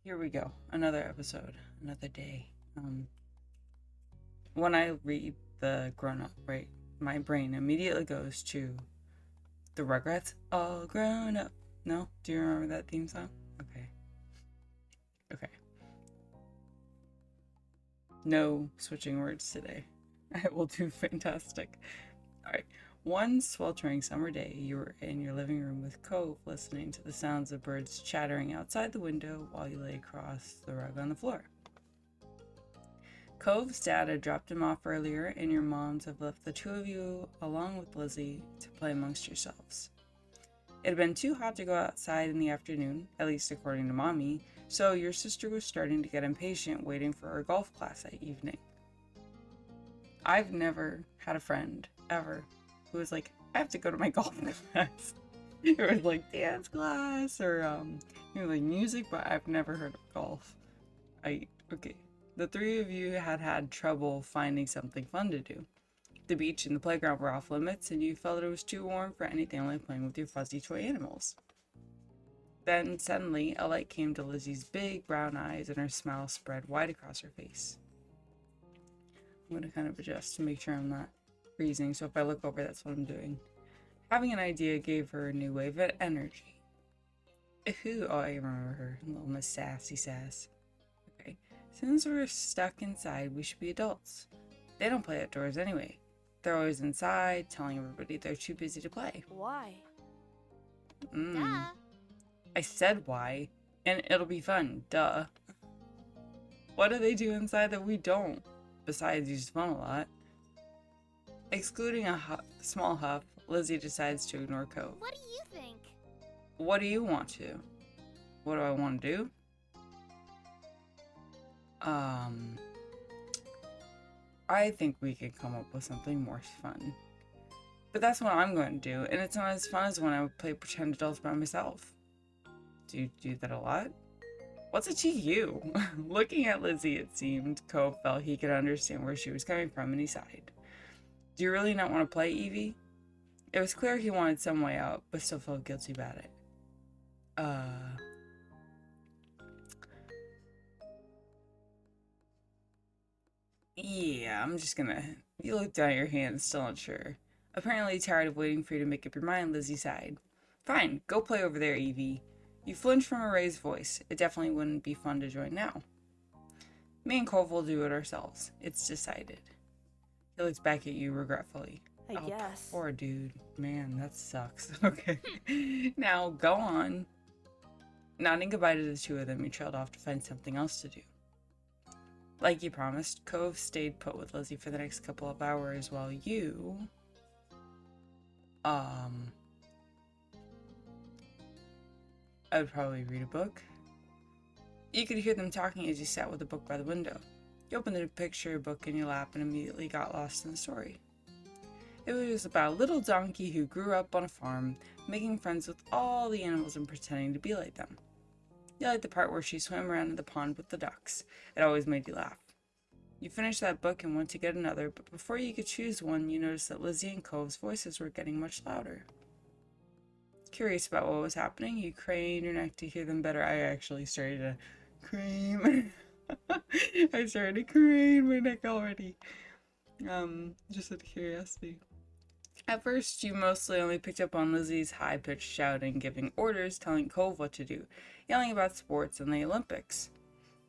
Here we go. Another episode, another day. When I read the grown up, right, my brain immediately goes to the Rugrats all grown up. No? Do you remember that theme song? Okay. No switching words today. I will do fantastic. Alright. One sweltering summer day, you were in your living room with Cove, listening to the sounds of birds chattering outside the window while you lay across the rug on the floor. Cove's dad had dropped him off earlier, and your moms have left the two of you, along with Lizzie, to play amongst yourselves. It had been too hot to go outside in the afternoon, at least according to Mommy, so your sister was starting to get impatient waiting for her golf class that evening. I've never had a friend, ever, who was like, I have to go to my golf class. It was like dance class or like music, but I've never heard of golf. Okay. The three of you had trouble finding something fun to do. The beach and the playground were off limits, and you felt it was too warm for anything like playing with your fuzzy toy animals. Then, suddenly, a light came to Lizzie's big brown eyes, and her smile spread wide across her face. I'm going to kind of adjust to make sure I'm not freezing, so if I look over, that's what I'm doing. Having an idea gave her a new wave of energy. Ooh, oh, I remember her, little Miss Sassy Sass. Okay, since we're stuck inside, we should be adults. They don't play outdoors anyway. They're always inside, telling everybody they're too busy to play. Why? Duh. I said why, and it'll be fun, duh. What do they do inside that we don't? Besides use fun a lot. Excluding a small huff, Lizzie decides to ignore Cove. What do you think? What do you want to? What do I want to do? I think we could come up with something more fun. But that's what I'm going to do, and it's not as fun as when I would play pretend adults by myself. Do you do that a lot? What's it to you? Looking at Lizzie, it seemed, Cove felt he could understand where she was coming from, and he sighed. Do you really not want to play, Evie? It was clear he wanted some way out, but still felt guilty about it. Yeah, I'm just gonna... You look down at your hand, still unsure. Apparently tired of waiting for you to make up your mind, Lizzie sighed. Fine, go play over there, Evie. You flinched from a raised voice. It definitely wouldn't be fun to join now. Me and Cove will do it ourselves. It's decided. He looks back at you regretfully. I guess. Poor dude. Man, that sucks. Okay. Now, go on. Nodding goodbye to the two of them, you trailed off to find something else to do. Like you promised, Cove stayed put with Lizzie for the next couple of hours while you... I would probably read a book. You could hear them talking as you sat with a book by the window. You opened the picture book in your lap and immediately got lost in the story. It was about a little donkey who grew up on a farm, making friends with all the animals and pretending to be like them. You liked the part where she swam around in the pond with the ducks. It always made you laugh. You finished that book and went to get another, but before you could choose one, you noticed that Lizzie and Cove's voices were getting much louder. Curious about what was happening, you craned your neck to hear them better. I actually started to crane. I started to crane my neck already. Just out of curiosity. At first, you mostly only picked up on Lizzie's high-pitched shouting, giving orders, telling Cove what to do, yelling about sports and the Olympics.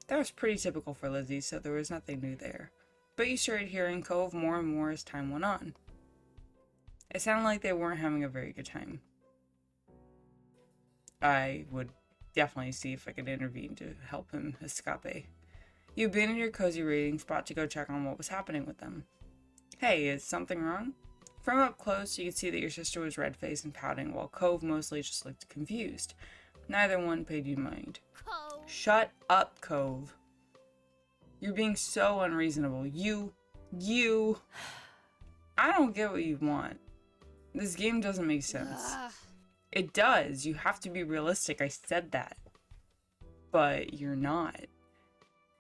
That was pretty typical for Lizzie, so there was nothing new there. But you started hearing Cove more and more as time went on. It sounded like they weren't having a very good time. I would definitely see if I could intervene to help him escape. You abandoned your cozy reading spot to go check on what was happening with them. Hey, is something wrong? From up close, you could see that your sister was red-faced and pouting, while Cove mostly just looked confused. Neither one paid you mind. Cove. Shut up, Cove. You're being so unreasonable. You... I don't get what you want. This game doesn't make sense. It does. You have to be realistic. I said that. But you're not.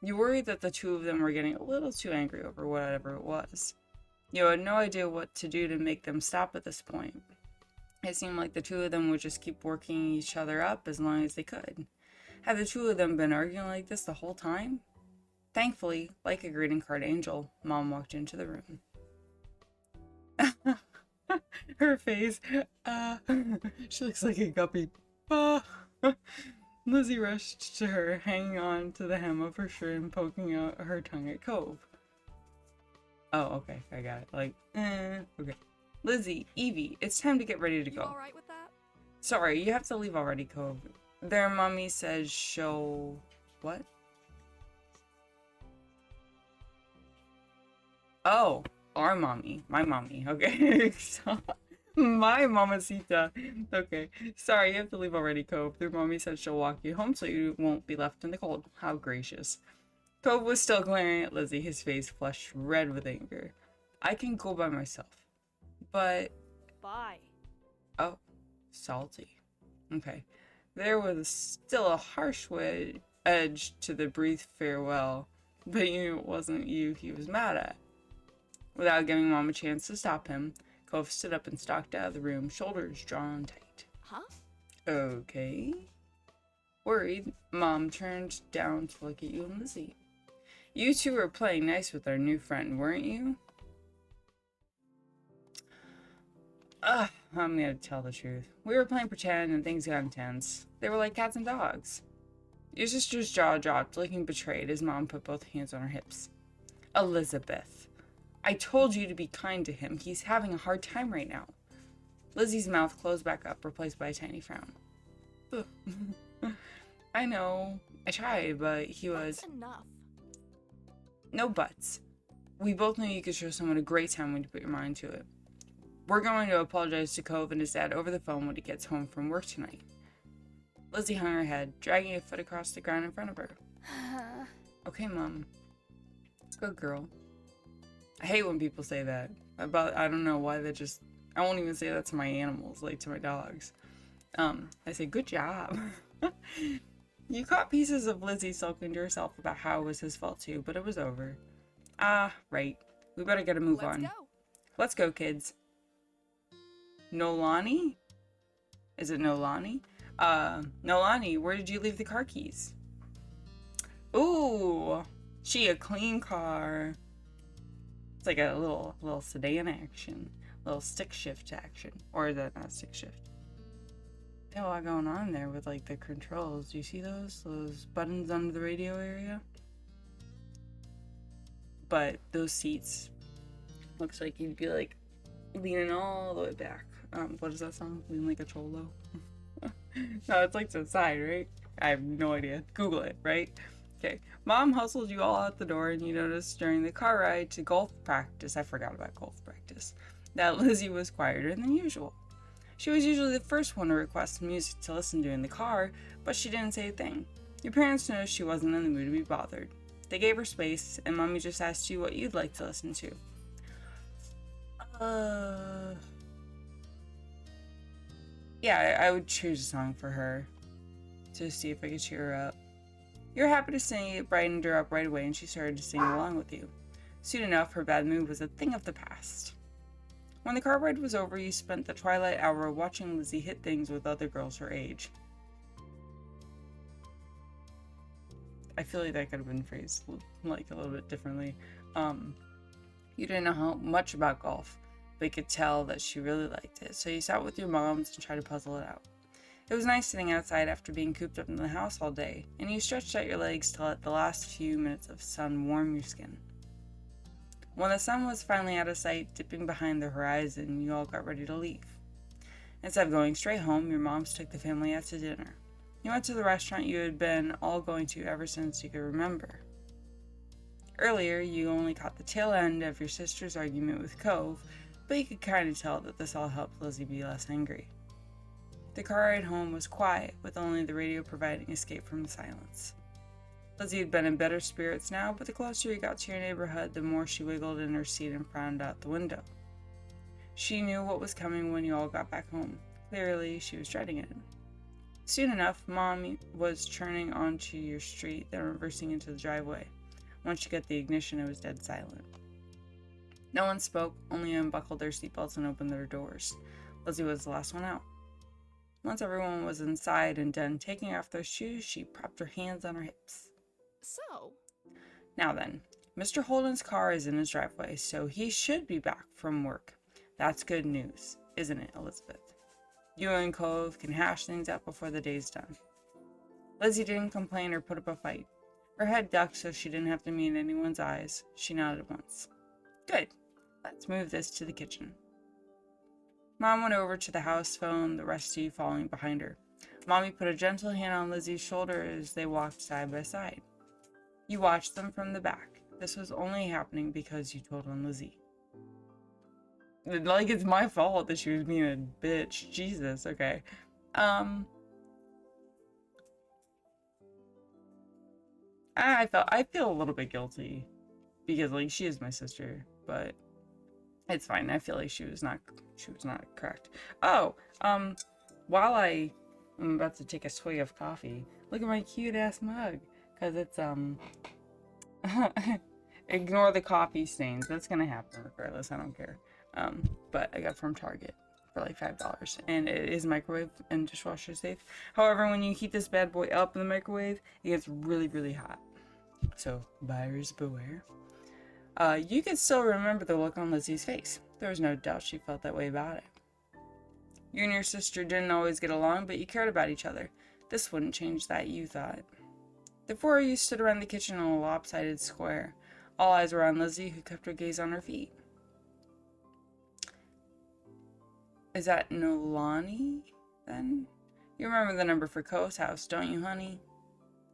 You worried that the two of them were getting a little too angry over whatever it was. You had no idea what to do to make them stop at this point. It seemed like the two of them would just keep working each other up as long as they could. Had the two of them been arguing like this the whole time? Thankfully, like a greeting card angel, Mom walked into the room. Her face, she looks like a guppy. Lizzie rushed to her, hanging on to the hem of her shirt and poking out her tongue at Cove. Oh, okay, I got it. Like, okay. Lizzie, Evie, it's time to get ready to go. You alright with that? Sorry, you have to leave already, Cove. Their mommy says she'll... What? Oh, our mommy. My mommy. Okay. My mamacita. Okay. Sorry, you have to leave already, Cove. Their mommy said she'll walk you home so you won't be left in the cold. How gracious. Cove was still glaring at Lizzie, his face flushed red with anger. I can go by myself. But... Bye. Oh. Salty. Okay. There was still a harsh edge to the brief farewell, but you knew it wasn't you he was mad at. Without giving Mom a chance to stop him, Cove stood up and stalked out of the room, shoulders drawn tight. Huh? Okay. Worried, Mom turned down to look at you and Lizzie. You two were playing nice with our new friend, weren't you? I'm gonna tell the truth. We were playing pretend and things got intense. They were like cats and dogs. Your sister's jaw dropped, looking betrayed as Mom put both hands on her hips. Elizabeth, I told you to be kind to him. He's having a hard time right now. Lizzie's mouth closed back up, replaced by a tiny frown. I know. I tried, but he was... That's enough. No buts. We both knew you could show someone a great time when you put your mind to it. We're going to apologize to Cove and his dad over the phone when he gets home from work tonight. Lizzie hung her head, dragging a foot across the ground in front of her. Okay, Mom. Good girl. I hate when people say that. I don't know why I won't even say that to my animals, like to my dogs. I say, good job. You caught pieces of Lizzie sulking to herself about how it was his fault too, but it was over. Right. We better get a move on. Let's go. Let's go, kids. Nolani? Is it Nolani? Nolani, where did you leave the car keys? Ooh, she a clean car. It's like a little sedan action, little stick shift action, or is that not stick shift? They have a lot going on there with like the controls. Do you see those buttons under the radio area? But those seats looks like you'd be like leaning all the way back. What is that song? Lean like a cholo? No, it's like to the side, right? I have no idea. Google it, right? Okay. Mom hustled you all out the door, and you noticed during the car ride to golf practice, I forgot about golf practice, that Lizzie was quieter than usual. She was usually the first one to request music to listen to in the car, but she didn't say a thing. Your parents noticed she wasn't in the mood to be bothered. They gave her space, and Mommy just asked you what you'd like to listen to. Yeah, I would choose a song for her to see if I could cheer her up. You were happy to sing it, brightened her up right away, and she started to sing along with you. Soon enough, her bad mood was a thing of the past. When the car ride was over, you spent the twilight hour watching Lizzie hit things with other girls her age. I feel like that could have been phrased like a little bit differently. You didn't know how much about golf, but you could tell that she really liked it, so you sat with your moms and tried to puzzle it out. It was nice sitting outside after being cooped up in the house all day, and you stretched out your legs to let the last few minutes of sun warm your skin. When the sun was finally out of sight, dipping behind the horizon, you all got ready to leave. Instead of going straight home, your moms took the family out to dinner. You went to the restaurant you had been all going to ever since you could remember. Earlier, you only caught the tail end of your sister's argument with Cove, but you could kind of tell that this all helped Lizzie be less angry. The car ride home was quiet, with only the radio providing escape from the silence. Lizzie had been in better spirits now, but the closer you got to your neighborhood, the more she wiggled in her seat and frowned out the window. She knew what was coming when you all got back home. Clearly, she was dreading it. Soon enough, Mom was churning onto your street, then reversing into the driveway. Once you got the ignition, it was dead silent. No one spoke, only unbuckled their seatbelts and opened their doors. Lizzie was the last one out. Once everyone was inside and done taking off their shoes, she propped her hands on her hips. So? Now then, Mr. Holden's car is in his driveway, so he should be back from work. That's good news, isn't it, Elizabeth? You and Cove can hash things out before the day's done. Lizzie didn't complain or put up a fight. Her head ducked so she didn't have to meet anyone's eyes. She nodded once. Good. Let's move this to the kitchen. Mom went over to the house phone, the rest of you following behind her. Mommy put a gentle hand on Lizzie's shoulder as they walked side by side. You watched them from the back. This was only happening because you told on Lizzie. Like, it's my fault that she was being a bitch. Jesus, okay. I feel a little bit guilty because, like, she is my sister, but it's fine. I feel like she was not correct. Oh, while I'm about to take a swig of coffee, look at my cute ass mug, because it's ignore the coffee stains. That's gonna happen regardless. I don't care. But I got it from Target for like $5, and it is microwave and dishwasher safe. However, when you heat this bad boy up in the microwave, it gets really, really hot. So buyers beware. You can still remember the look on Lizzie's face. There was no doubt she felt that way about it. You and your sister didn't always get along, but you cared about each other. This wouldn't change that, you thought. The four of you stood around the kitchen in a lopsided square. All eyes were on Lizzie, who kept her gaze on her feet. Is that Nolani, then? You remember the number for Co's house, don't you, honey?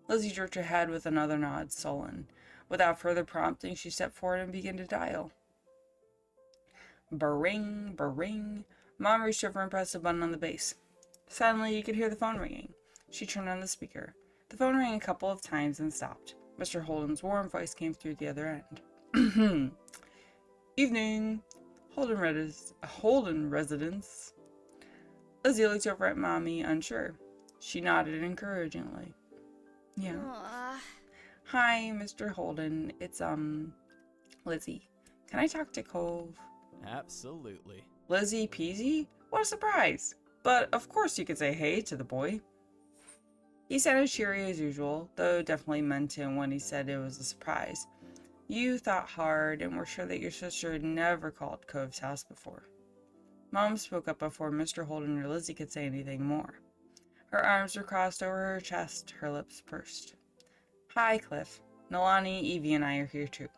Lizzie jerked her head with another nod, sullen. Without further prompting, she stepped forward and began to dial. Bring, bring. Mom reached over and pressed a button on the base. Suddenly, you could hear the phone ringing. She turned on the speaker. The phone rang a couple of times and stopped. Mr. Holden's warm voice came through the other end. Evening. Holden residence. Lizzie looked over at Mommy, unsure. She nodded encouragingly. Yeah. Hi, Mr. Holden. It's, Lizzie. Can I talk to Cove? Absolutely. Lizzie Peasy? What a surprise! But of course you could say hey to the boy. He sounded cheery as usual, though definitely meant it when he said it was a surprise. You thought hard and were sure that your sister had never called Cove's house before. Mom spoke up before Mr. Holden or Lizzie could say anything more. Her arms were crossed over her chest, her lips pursed. Hi, Cliff. Nolani, Evie, and I are here too.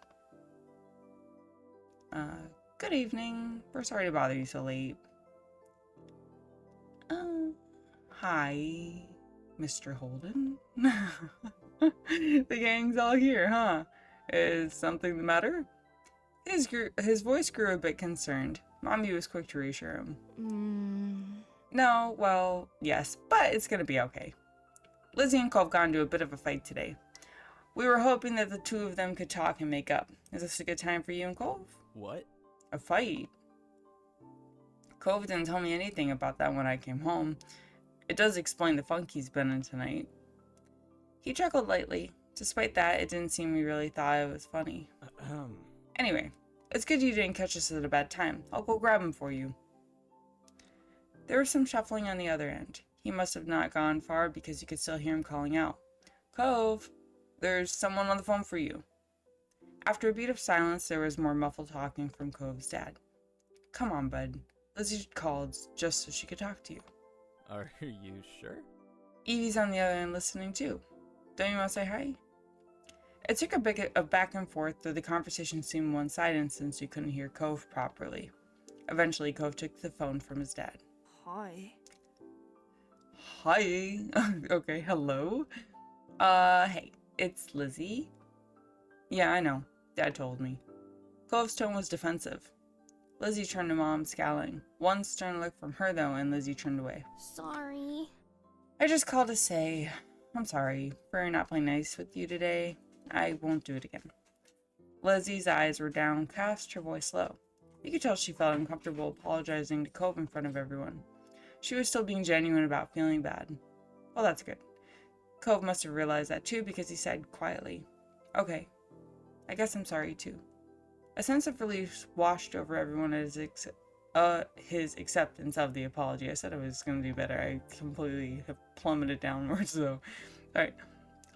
Good evening. We're sorry to bother you so late. Hi, Mr. Holden. The gang's all here, huh? Is something the matter? His voice grew a bit concerned. Mommy was quick to reassure him. No, well, yes, but it's gonna be okay. Lizzie and Cove got into a bit of a fight today. We were hoping that the two of them could talk and make up. Is this a good time for you and Cove? What? A fight? Cove didn't tell me anything about that when I came home. It does explain the funk he's been in tonight. He chuckled lightly. Despite that, it didn't seem he really thought it was funny. Anyway, it's good you didn't catch us at a bad time. I'll go grab him for you. There was some shuffling on the other end. He must have not gone far because you could still hear him calling out. Cove, there's someone on the phone for you. After a beat of silence, there was more muffled talking from Cove's dad. Come on, bud. Lizzie called just so she could talk to you. Are you sure? Evie's on the other end listening too. Don't you want to say hi? It took a bit of back and forth, though the conversation seemed one-sided since you couldn't hear Cove properly. Eventually, Cove took the phone from his dad. Hi. Hi. Okay, hello? Hey, it's Lizzie. Yeah, I know. Dad told me. Cove's tone was defensive. Lizzie turned to Mom, scowling. One stern look from her, though, and Lizzie turned away. Sorry. I just called to say, I'm sorry for not playing nice with you today. I won't do it again. Lizzie's eyes were downcast, her voice low. You could tell she felt uncomfortable apologizing to Cove in front of everyone. She was still being genuine about feeling bad. Well, that's good. Cove must have realized that too because he said quietly, Okay, I guess I'm sorry too. A sense of relief washed over everyone his acceptance of the apology. I said I was going to do better. I completely have plummeted downwards, though. Alright.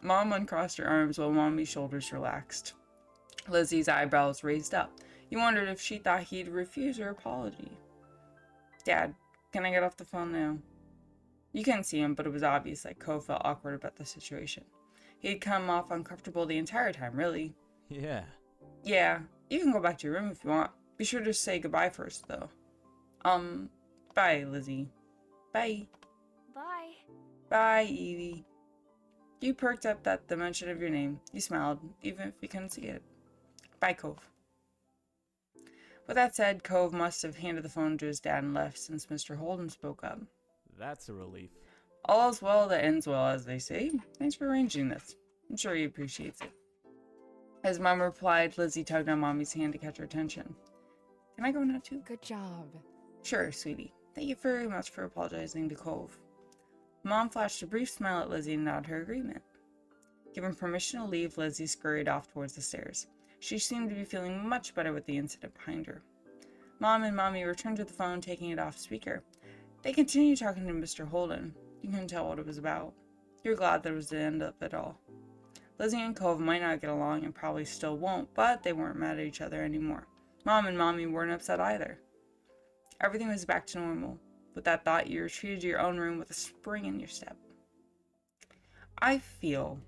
Mom uncrossed her arms while Mommy's shoulders relaxed. Lizzie's eyebrows raised up. You wondered if she thought he'd refuse her apology. Dad, can I get off the phone now? You couldn't see him, but it was obvious that Cove felt awkward about the situation. He'd come off uncomfortable the entire time, really. Yeah. Yeah, you can go back to your room if you want. Be sure to say goodbye first, though. Bye, Lizzie. Bye. Bye. Bye, Evie. You perked up at the mention of your name. You smiled, even if you couldn't see it. Bye, Cove. With that said, Cove must have handed the phone to his dad and left since Mr. Holden spoke up. That's a relief. All's well that ends well, as they say. Thanks for arranging this. I'm sure he appreciates it. As Mom replied, Lizzie tugged on Mommy's hand to catch her attention. Can I go now, too? Good job. Sure, sweetie. Thank you very much for apologizing to Cove. Mom flashed a brief smile at Lizzie and nodded her agreement. Given permission to leave, Lizzie scurried off towards the stairs. She seemed to be feeling much better with the incident behind her. Mom and Mommy returned to the phone, taking it off speaker. They continued talking to Mr. Holden. You couldn't tell what it was about. You were glad that it was the end of it all. Lizzie and Cove might not get along and probably still won't, but they weren't mad at each other anymore. Mom and Mommy weren't upset either. Everything was back to normal. With that thought, you retreated to your own room with a spring in your step. I feel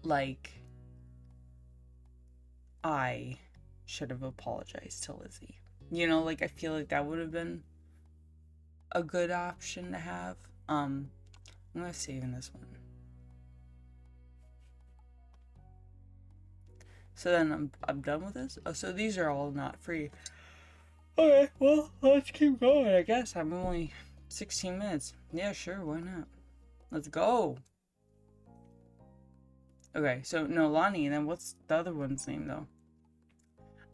like I should have apologized to Lizzie. You know, like, I feel like that would have been a good option to have. I'm gonna save in this one. So then I'm done with this. Oh, so these are all not free. Okay, well, let's keep going, I guess. I'm only 16 minutes. Yeah, sure, why not? Let's go. Okay, so Nolani, and then what's the other one's name, though?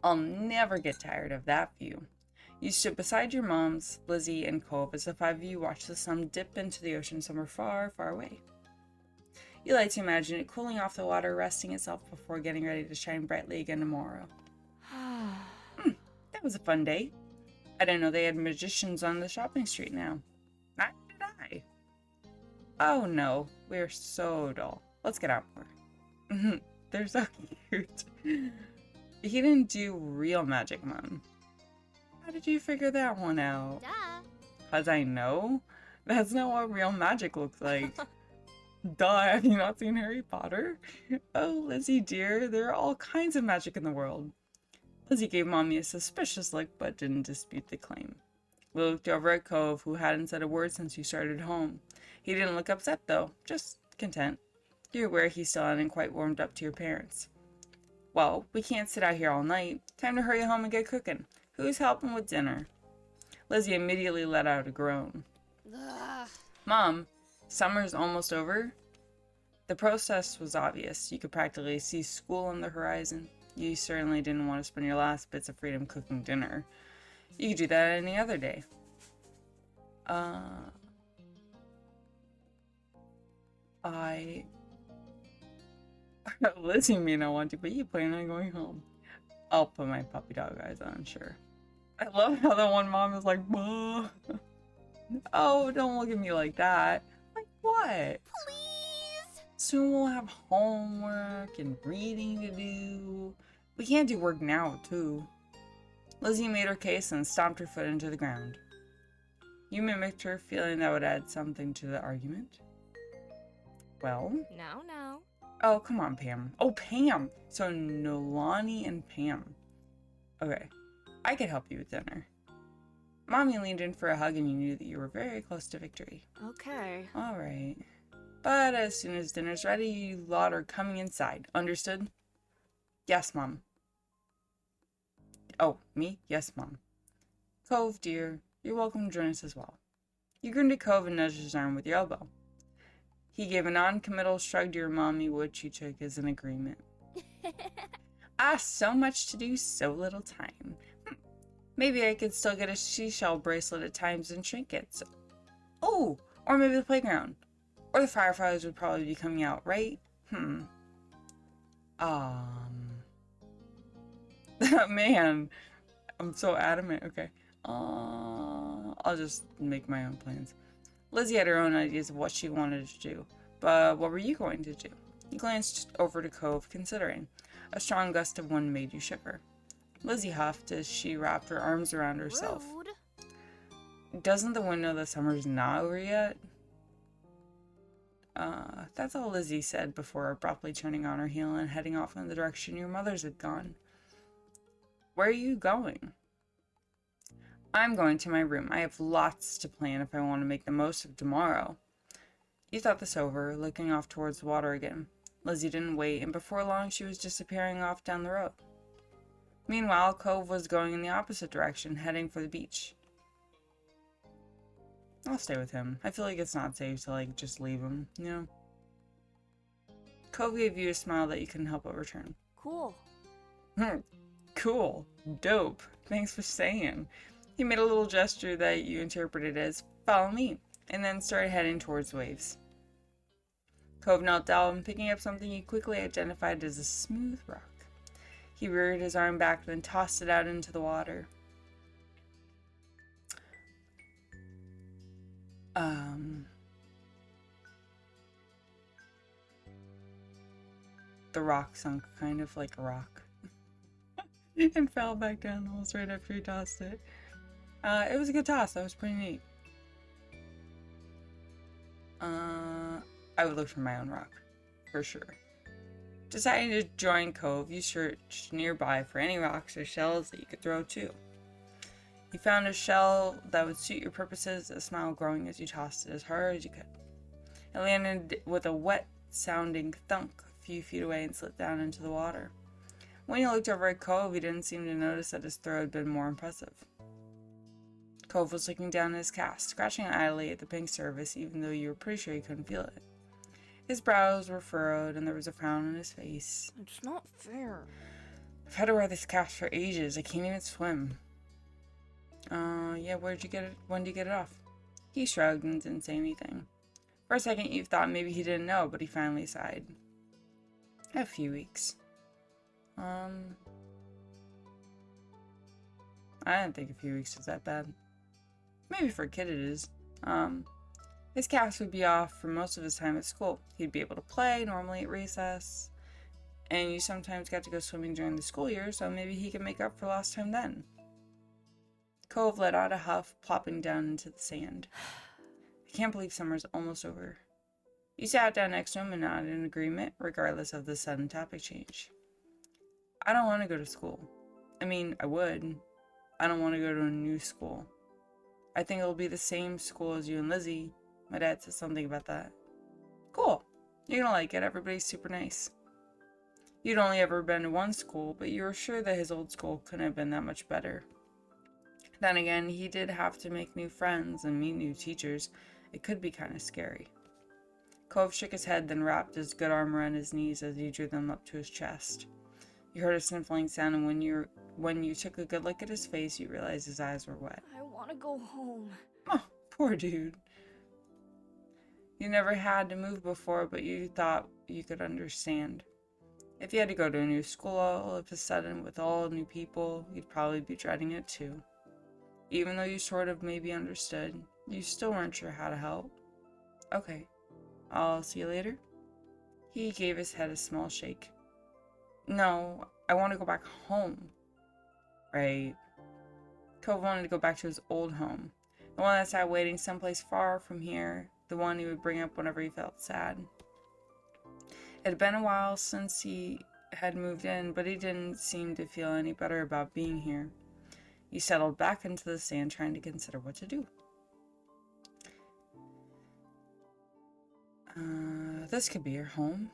I'll never get tired of that view. You stood beside your moms, Lizzie, and Cove as the five of you watched the sun dip into the ocean somewhere far, far away. You like to imagine it cooling off the water, resting itself before getting ready to shine brightly again tomorrow. That was a fun day. I didn't know they had magicians on the shopping street now. Neither did I. Oh no, we're so dull. Let's get out more. They're so cute. He didn't do real magic, Mom. How did you figure that one out? Duh. 'Cause I know? That's not what real magic looks like. Duh, have you not seen Harry Potter? Oh, Lizzie dear, there are all kinds of magic in the world. Lizzie gave Mommy a suspicious look, but didn't dispute the claim. We looked over at Cove, who hadn't said a word since you started home. He didn't look upset, though, just content. You're aware he still hadn't quite warmed up to your parents. Well, we can't sit out here all night. Time to hurry home and get cooking. Who's helping with dinner? Lizzie immediately let out a groan. Ugh. Mom, summer's almost over? The process was obvious. You could practically see school on the horizon. You certainly didn't want to spend your last bits of freedom cooking dinner. You could do that any other day. Lizzie may not want to, but you plan on going home. I'll put my puppy dog eyes on, sure. I love how the one mom is like, "Bah." Oh, don't look at me like that. Like what? Please. Soon we'll have homework and reading to do. We can't do work now, too. Lizzie made her case and stomped her foot into the ground. You mimicked her, feeling that would add something to the argument. Well? No. Oh, come on, Pam. Oh, Pam! So, Nolani and Pam. Okay. I could help you with dinner. Mommy leaned in for a hug and you knew that you were very close to victory. Okay. Alright. But as soon as dinner's ready, you lot are coming inside. Understood? Yes, Mom. Oh, me? Yes, Mom. Cove, dear, you're welcome to join us as well. You grinned at Cove and nudged his arm with your elbow. He gave a non-committal shrug to your mommy, which you took as an agreement. So much to do, so little time. Maybe I could still get a seashell bracelet at times and trinkets. Oh, or maybe the playground. Or the fireflies would probably be coming out, right? Man, I'm so adamant. Okay. I'll just make my own plans. Lizzie had her own ideas of what she wanted to do, but what were you going to do? You glanced over to Cove, considering. A strong gust of wind made you shiver. Lizzie huffed as she wrapped her arms around herself. Rude. Doesn't the wind know that summer's not over yet? That's all Lizzie said before abruptly turning on her heel and heading off in the direction your mothers had gone. Where are you going? I'm going to my room. I have lots to plan if I want to make the most of tomorrow. You thought this over, looking off towards the water again. Lizzie didn't wait, and before long she was disappearing off down the road. Meanwhile, Cove was going in the opposite direction, heading for the beach. I'll stay with him. I feel like it's not safe to, just leave him, you know? Cove gave you a smile that you couldn't help but return. Cool. Cool. Dope. Thanks for saying. He made a little gesture that you interpreted as, follow me, and then started heading towards the waves. Cove knelt down, picking up something he quickly identified as a smooth rock. He reared his arm back, then tossed it out into the water. The rock sunk kind of like a rock and fell back down almost right after he tossed it. It was a good toss. That was pretty neat. I would look for my own rock, for sure. Deciding to join Cove, you searched nearby for any rocks or shells that you could throw too. You found a shell that would suit your purposes, a smile growing as you tossed it as hard as you could. It landed with a wet-sounding thunk a few feet away and slipped down into the water. When you looked over at Cove, you didn't seem to notice that his throw had been more impressive. Cove was looking down at his cast, scratching idly at the pink surface even though you were pretty sure you couldn't feel it. His brows were furrowed and there was a frown on his face. It's not fair. I've had to wear this cast for ages. I can't even swim. Yeah, where'd you get it? When did you get it off? He shrugged and didn't say anything. For a second you thought maybe he didn't know, but he finally sighed. A few weeks. I didn't think a few weeks was that bad. Maybe for a kid it is. His cast would be off for most of his time at school. He'd be able to play normally at recess, and you sometimes got to go swimming during the school year, so maybe he could make up for lost time then. Cove let out a huff, plopping down into the sand. I can't believe summer's almost over. You sat down next to him and nodded in agreement, regardless of the sudden topic change. I don't want to go to school. I mean, I would. I don't want to go to a new school. I think it'll be the same school as you and Lizzie. My dad said something about that. Cool. You're gonna like it. Everybody's super nice. You'd only ever been to one school, but you were sure that his old school couldn't have been that much better. Then again, he did have to make new friends and meet new teachers. It could be kind of scary. Cove shook his head, then wrapped his good arm around his knees as he drew them up to his chest. You heard a sniffling sound, and when you took a good look at his face, you realized his eyes were wet. I want to go home. Oh, poor dude. You never had to move before, but you thought you could understand. If you had to go to a new school all of a sudden with all new people, you'd probably be dreading it too. Even though you sort of maybe understood, you still weren't sure how to help. Okay, I'll see you later. He gave his head a small shake. No, I want to go back home. Right. Cove wanted to go back to his old home. The one that sat waiting someplace far from here. The one he would bring up whenever he felt sad. It had been a while since he had moved in, but he didn't seem to feel any better about being here. He settled back into the sand, trying to consider what to do. This could be your home.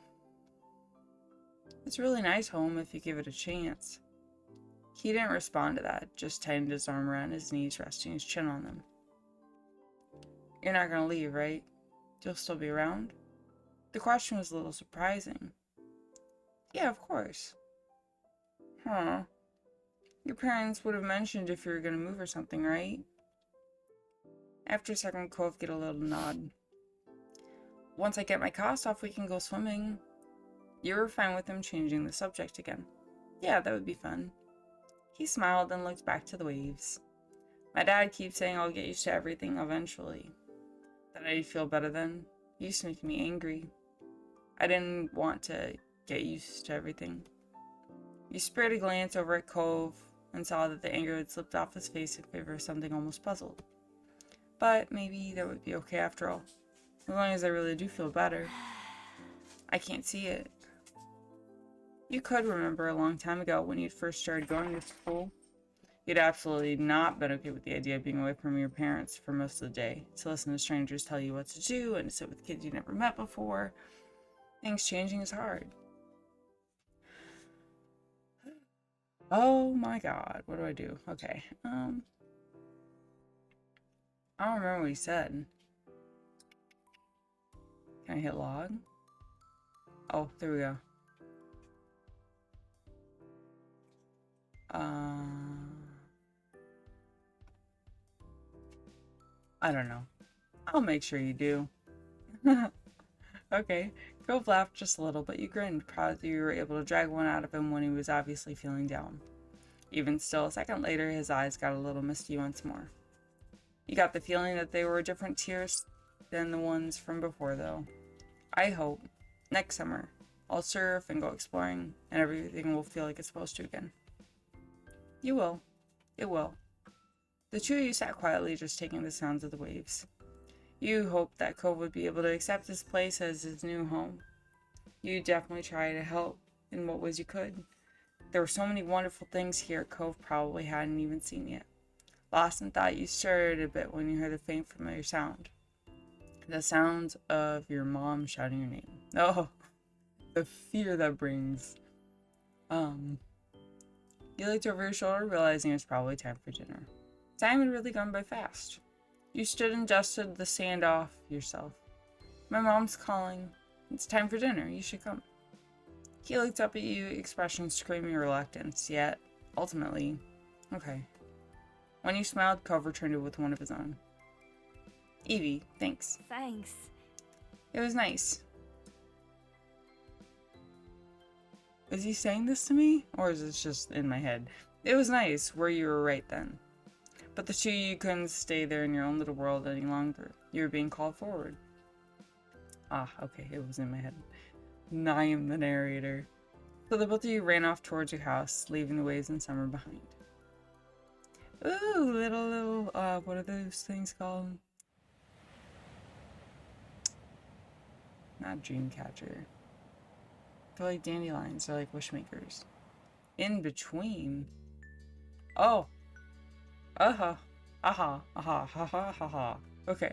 It's a really nice home if you give it a chance. He didn't respond to that, just tightened his arm around his knees, resting his chin on them. You're not gonna leave, right? You'll still be around? The question was a little surprising. Yeah, of course. Huh. Your parents would have mentioned if you were gonna move or something, right? After a second, Cove get a little nod. Once I get my cast off, we can go swimming. You were fine with him changing the subject again. Yeah, that would be fun. He smiled and looked back to the waves. My dad keeps saying I'll get used to everything eventually. That I'd feel better then. It used to make me angry. I didn't want to get used to everything. You spared a glance over at Cove and saw that the anger had slipped off his face in favor of something almost puzzled. But maybe that would be okay after all. As long as I really do feel better. I can't see it. You could remember a long time ago when you'd first started going to school. You'd absolutely not been okay with the idea of being away from your parents for most of the day, to listen to strangers tell you what to do and to sit with kids you never met before. Things changing is hard. Oh my god, what do I do? Okay, I don't remember what he said. Can I hit log? Oh, there we go. I don't know. I'll make sure you do. Okay. Cove laughed just a little, but you grinned, proud that you were able to drag one out of him when he was obviously feeling down. Even still, a second later, his eyes got a little misty once more. You got the feeling that they were different tears than the ones from before, though. I hope, next summer, I'll surf and go exploring, and everything will feel like it's supposed to again. You will. It will. The two of you sat quietly, just taking the sounds of the waves. You hoped that Cove would be able to accept this place as his new home. You definitely tried to help in what ways you could. There were so many wonderful things here Cove probably hadn't even seen yet. Lost in thought, you stirred a bit when you heard a faint, familiar sound. The sound of your mom shouting your name. Oh, the fear that brings. You looked over your shoulder, realizing it was probably time for dinner. Time had really gone by fast. You stood and dusted the sand off yourself. My mom's calling. It's time for dinner. You should come. He looked up at you, expression screaming reluctance, yet, ultimately, okay. When you smiled, Cove returned it with one of his own. Evie, thanks. Thanks. It was nice. Is he saying this to me? Or is this just in my head? It was nice, where you were right then. But the two of you couldn't stay there in your own little world any longer. You were being called forward. Ah, okay, it was in my head. And I am the narrator. So the both of you ran off towards your house, leaving the waves and summer behind. Ooh, little, what are those things called? Not Dreamcatcher. They're like dandelions, they're like wishmakers. In between. Oh! Aha! Aha! Aha! Ha ha ha ha. Okay.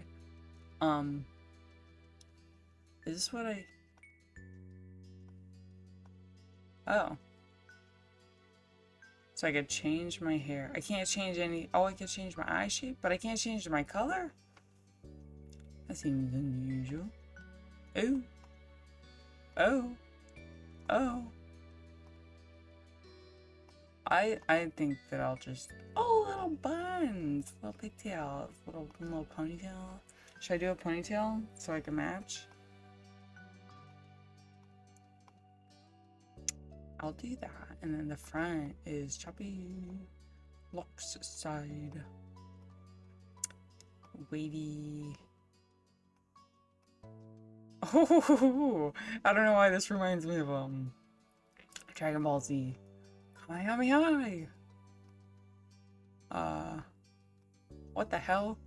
Is this what I... Oh. So I could change my hair. I can't change any... Oh, I could change my eye shape, but I can't change my color? That seems unusual. Oh. Oh. Oh. I think that I'll just... Oh, little buns! Little pigtails. Little ponytail. Should I do a ponytail so I can match? I'll do that. And then the front is choppy. Locks side. Wavy. Oh, I don't know why this reminds me of Dragon Ball Z. Kamehameha! What the hell?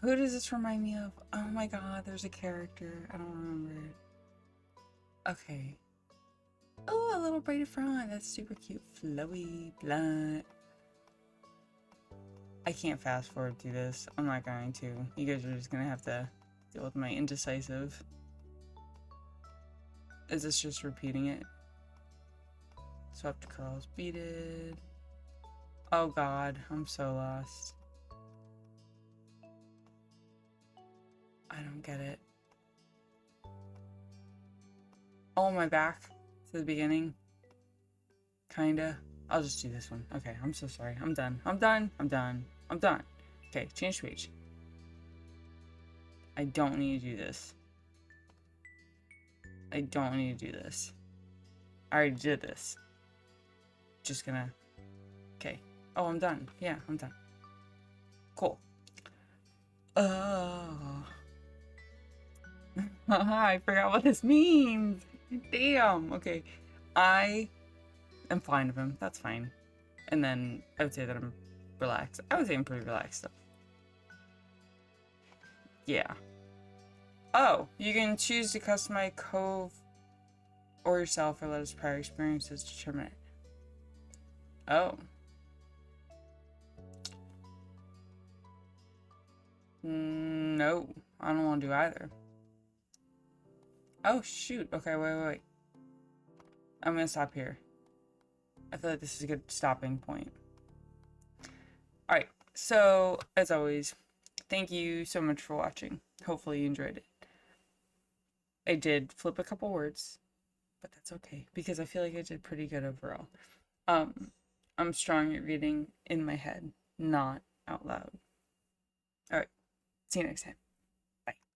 Who does this remind me of? Oh my god, there's a character. I don't remember it. Okay. Oh, a little braided front. That's super cute. Flowy, blunt. I can't fast forward through this. I'm not going to. You guys are just gonna have to deal with my indecisive. Is this just repeating it? Swept curls, beaded. Oh god, I'm so lost. I don't get it. Oh, my back to the beginning. Kinda. I'll just do this one. Okay, I'm so sorry. I'm done. I'm done. I'm done. I'm done. Okay, change page. I don't need to do this. I don't need to do this. I already did this. Just gonna... Okay. Oh, I'm done. Yeah, I'm done. Cool. Oh. I forgot what this means. Damn. Okay. I am fine with him. That's fine. And then I would say that I'm relaxed. I would say I'm pretty relaxed though. Yeah. Oh, you can choose to customize Cove or yourself or let his prior experiences determine it. Oh. No, I don't want to do either. Oh, shoot. Okay, wait. I'm gonna stop here. I feel like this is a good stopping point. Alright, so, as always, thank you so much for watching. Hopefully you enjoyed it. I did flip a couple words, but that's okay, because I feel like I did pretty good overall. I'm strong at reading in my head, not out loud. Alright, see you next time.